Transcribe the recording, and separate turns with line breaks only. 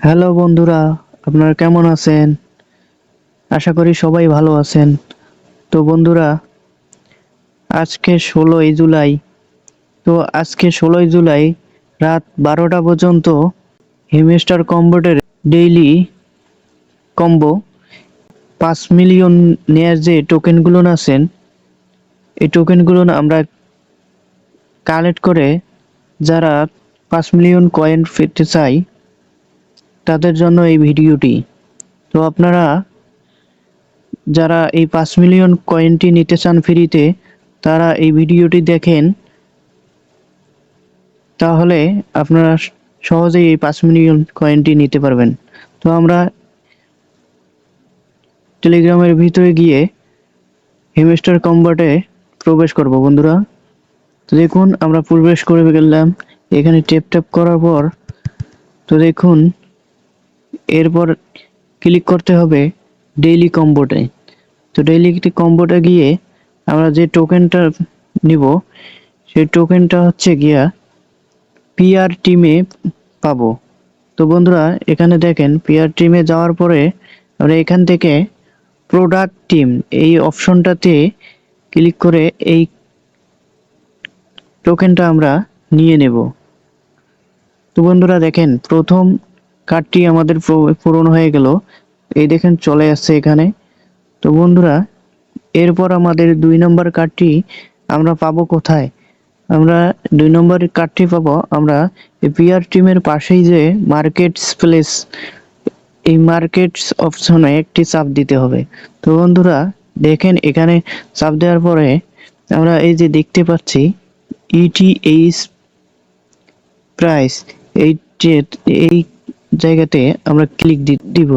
Hello বন্ধুরা, আপনারা কেমন আছেন? আশা করি সবাই ভালো আছেন। তো বন্ধুরা, আজকে 16ই জুলাই। আজকে 16ই জুলাই রাত 12টা পর্যন্ত হেমিস্টার কম্বোটের ডেইলি কম্বো 5 মিলিয়ন নেয়ার যে টোকেনগুলো আছেন, এই টোকেনগুলো আমরা কালেক্ট করে যারা 5 মিলিয়ন কয়েন পেতে চাই তাদের জন্য এই ভিডিওটি। তো আপনারা যারা এই 5 মিলিয়ন কয়েনটি নিতে চান ফ্রিতে, তারা এই ভিডিওটি দেখেন, তাহলে আপনারা সহজেই এই 5 মিলিয়ন কয়েনটি নিতে পারবেন। তো আমরা টেলিগ্রামের ভিতরে গিয়ে হেমস্টার কম্বাটে প্রবেশ করব বন্ধুরা। তো দেখুন আমরা প্রবেশ করে গেলাম। এখানে ট্যাপ ট্যাপ করার পর তো দেখুন এরপর ক্লিক করতে হবে ডেইলি কম্বোটে। তো ডেইলি কম্বোটে গিয়ে আমরা যে টোকেনটা নিব সেই টোকেনটা হচ্ছে গিয়া পিআর টিমে পাবো। তো বন্ধুরা এখানে দেখেন পিআর টিমে যাওয়ার পরে আমরা এখান থেকে প্রোডাক্ট টিম এই অপশনটাতে ক্লিক করে এই টোকেনটা আমরা নিয়ে নেব। তো বন্ধুরা দেখেন প্রথম কার্ডটি আমাদের পূরণ হয়ে গেল, এই দেখেন চলে আসছে এখানে। তো বন্ধুরা এরপর আমাদের 2 নম্বর কার্ডটি আমরা পাবো কোথায়? আমরা 2 নম্বর কার্ডটি পাবো আমরা পিআর টিমের পাশেই যে মার্কেটস প্লেস, এই মার্কেটস অপশনে একটি চাপ দিতে হবে। তো বন্ধুরা দেখেন এখানে চাপ দেওয়ার পরে আমরা এই যে দেখতে পাচ্ছি ইটিএইচ প্রাইস, এই এই জায়গাতে আমরা ক্লিক দিব।